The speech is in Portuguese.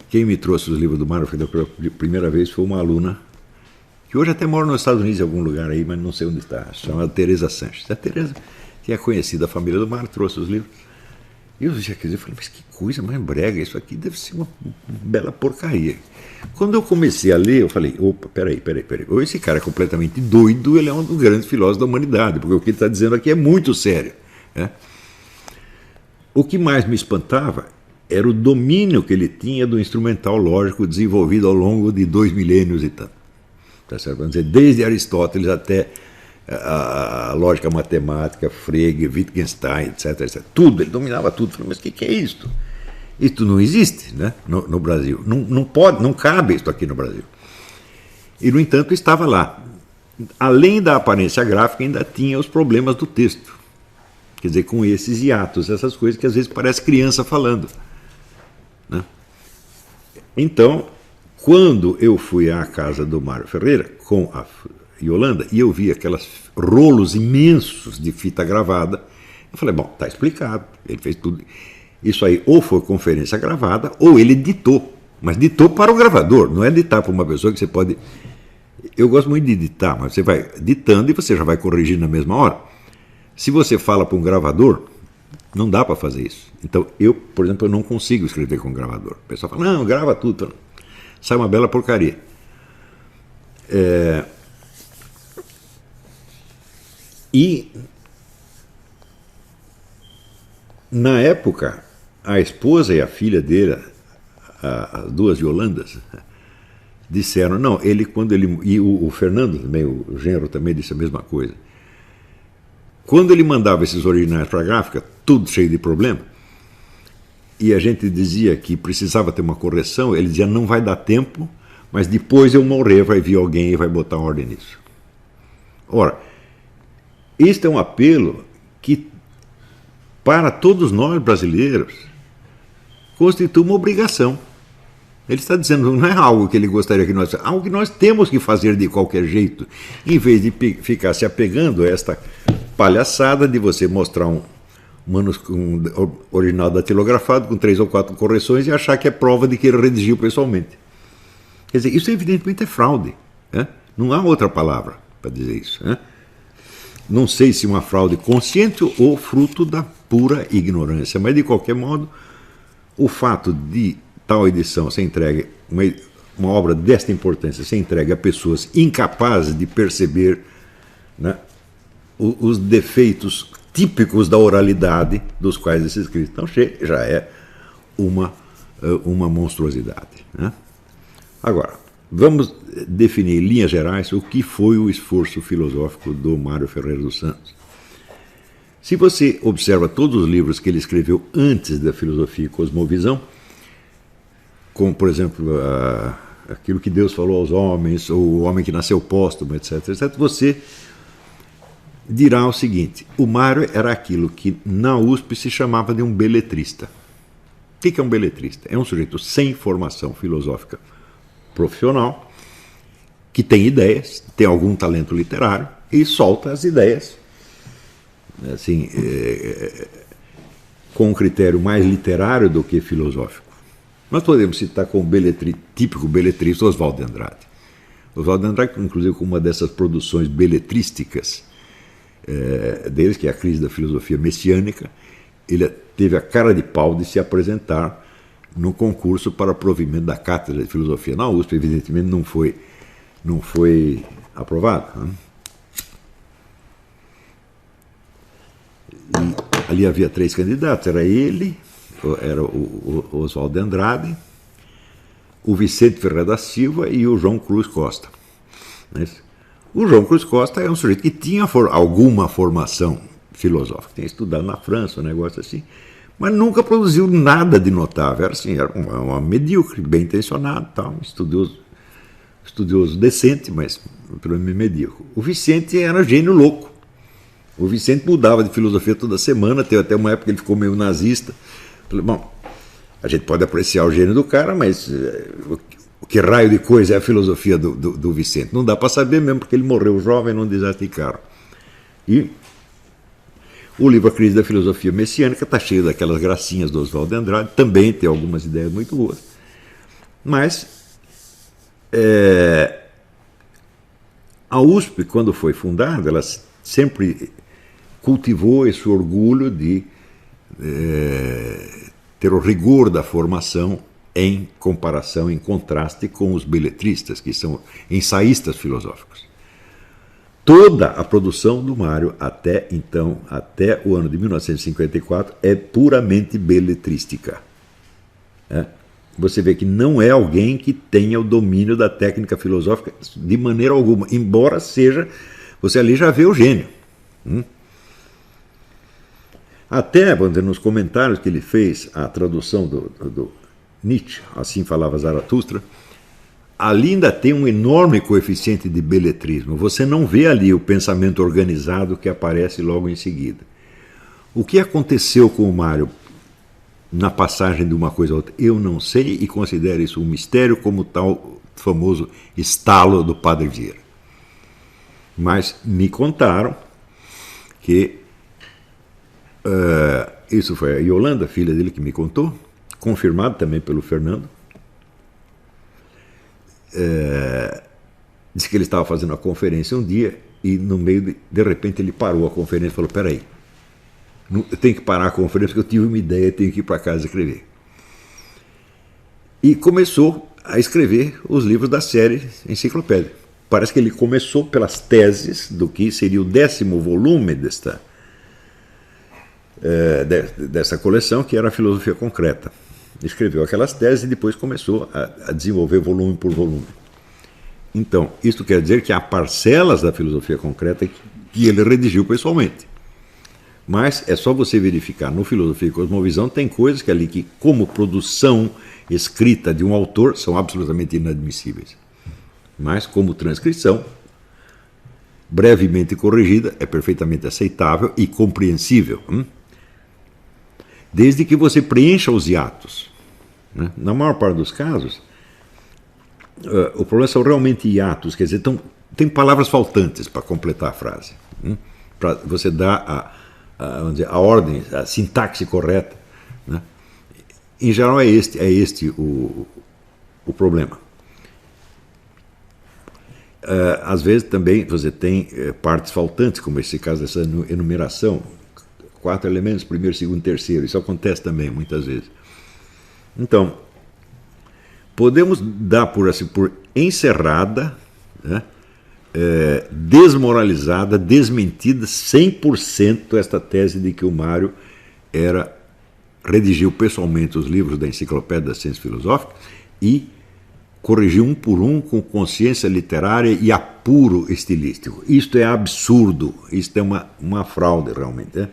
Quem me trouxe os livros do Mário Ferreira pela primeira vez foi uma aluna, que hoje até mora nos Estados Unidos, em algum lugar aí, mas não sei onde está, chamada Teresa Sanches. A Teresa, que é conhecida a família do Mário, trouxe os livros. E eu já quer dizer, falei, mas que coisa mais brega, isso aqui deve ser uma bela porcaria. Quando eu comecei a ler, eu falei, opa, peraí. Ou esse cara é completamente doido, ele é um dos grandes filósofos da humanidade, porque o que ele está dizendo aqui é muito sério. Né? O que mais me espantava era o domínio que ele tinha do instrumental lógico desenvolvido ao longo de 2 milênios e tanto. Tá certo? Vamos dizer, desde Aristóteles até a lógica matemática, Frege, Wittgenstein, etc. Tudo, ele dominava tudo. Falei, mas o que é isso? Isso não existe, né, no Brasil. Não pode, não cabe isso aqui no Brasil. E, no entanto, estava lá. Além da aparência gráfica, ainda tinha os problemas do texto. Quer dizer, com esses hiatos, essas coisas que às vezes parece criança falando. Né? Então, quando eu fui à casa do Mário Ferreira, com a Yolanda, e eu vi aqueles rolos imensos de fita gravada, eu falei, bom, está explicado, ele fez tudo. Isso aí ou foi conferência gravada, ou ele ditou, mas ditou para o gravador, não é ditar para uma pessoa que você pode... Eu gosto muito de ditar, mas você vai ditando e você já vai corrigir na mesma hora. Se você fala para um gravador, não dá para fazer isso. Então, eu, por exemplo, eu não consigo escrever com gravador. O pessoal fala, não, grava tudo. Sai uma bela porcaria. E, na época, a esposa e a filha dele, as duas Yolandas, disseram, não, ele quando ele... E o Fernando também, o genro também disse a mesma coisa. Quando ele mandava esses originais para a gráfica, tudo cheio de problema, e a gente dizia que precisava ter uma correção, ele dizia, não vai dar tempo, mas depois eu morrer vai vir alguém e vai botar ordem nisso. Ora, este é um apelo que, para todos nós brasileiros, constitui uma obrigação. Ele está dizendo, não é algo que ele gostaria que nós... algo que nós temos que fazer de qualquer jeito, em vez de ficar se apegando a esta palhaçada de você mostrar um original datilografado com 3 ou 4 correções e achar que é prova de que ele redigiu pessoalmente. Quer dizer, isso evidentemente é fraude. Né? Não há outra palavra para dizer isso. Né? Não sei se uma fraude consciente ou fruto da pura ignorância, mas de qualquer modo, o fato de tal edição ser entregue, uma obra desta importância ser entregue a pessoas incapazes de perceber, né, os defeitos típicos da oralidade dos quais esses escritos estão cheios, já é uma monstruosidade. Né? Agora, vamos definir em linhas gerais o que foi o esforço filosófico do Mário Ferreira dos Santos. Se você observa todos os livros que ele escreveu antes da Filosofia e Cosmovisão, como, por exemplo, aquilo que Deus falou aos homens, ou o homem que nasceu póstumo, etc., você dirá o seguinte, o Mário era aquilo que na USP se chamava de um beletrista. O que é um beletrista? É um sujeito sem formação filosófica profissional, que tem ideias, tem algum talento literário, e solta as ideias, assim, com um critério mais literário do que filosófico. Nós podemos citar como típico beletrista Oswald de Andrade. Oswald de Andrade, inclusive, com uma dessas produções beletrísticas deles, que é a crise da filosofia messiânica, ele teve a cara de pau de se apresentar no concurso para provimento da cátedra de filosofia na USP. Evidentemente não foi aprovado. Né? E ali havia 3 candidatos, era ele, era o Oswald de Andrade, o Vicente Ferreira da Silva e o João Cruz Costa. O João Cruz Costa é um sujeito que tinha alguma formação filosófica, tinha estudado na França, um negócio assim, mas nunca produziu nada de notável. Era assim, era uma medíocre, bem intencionado, tal, estudioso decente, mas pelo menos medíocre. O Vicente era gênio louco. O Vicente mudava de filosofia toda semana, teve até uma época que ele ficou meio nazista. Falei, bom, a gente pode apreciar o gênio do cara, mas que raio de coisa é a filosofia do Vicente? Não dá para saber mesmo, porque ele morreu jovem num desastre de carro. E o livro A Crise da Filosofia Messiânica está cheio daquelas gracinhas do Oswald de Andrade, também tem algumas ideias muito boas. Mas a USP, quando foi fundada, ela sempre cultivou esse orgulho de ter o rigor da formação em comparação, em contraste com os beletristas, que são ensaístas filosóficos. Toda a produção do Mário até então, até o ano de 1954, é puramente beletrística. Você vê que não é alguém que tenha o domínio da técnica filosófica de maneira alguma, embora seja, você ali já vê o gênio. Até, nos comentários que ele fez, a tradução do Nietzsche, assim falava Zaratustra, ali ainda tem um enorme coeficiente de beletrismo. Você não vê ali o pensamento organizado que aparece logo em seguida. O que aconteceu com o Mário na passagem de uma coisa a outra, eu não sei e considero isso um mistério, como o tal famoso estalo do Padre Vieira. Mas me contaram que isso foi a Yolanda, filha dele, que me contou, confirmado também pelo Fernando. Disse que ele estava fazendo uma conferência um dia e no meio de repente ele parou a conferência e falou: peraí, eu tenho que parar a conferência porque eu tive uma ideia, tenho que ir para casa escrever. E começou a escrever os livros da série Enciclopédia. Parece que ele começou pelas teses do que seria o 10º volume dessa coleção, que era a Filosofia Concreta. Escreveu aquelas teses e depois começou a desenvolver volume por volume. Então, isso quer dizer que há parcelas da Filosofia Concreta que ele redigiu pessoalmente. Mas é só você verificar no Filosofia e Cosmovisão, tem coisas que ali que, como produção escrita de um autor, são absolutamente inadmissíveis. Mas, como transcrição, brevemente corrigida, é perfeitamente aceitável e compreensível. Desde que você preencha os hiatos. Na maior parte dos casos, o problema são realmente hiatos, quer dizer, tem palavras faltantes para completar a frase. Para você dar a ordem, a sintaxe correta. Em geral, é este o problema. Às vezes também você tem partes faltantes, como esse caso dessa enumeração, 4 elementos, primeiro, segundo, terceiro. Isso acontece também muitas vezes. Então, podemos dar por encerrada, desmoralizada, desmentida 100% esta tese de que o Mário redigiu pessoalmente os livros da Enciclopédia das Ciências Filosóficas e corrigiu um por um com consciência literária e apuro estilístico. Isto é absurdo, isto é uma fraude realmente.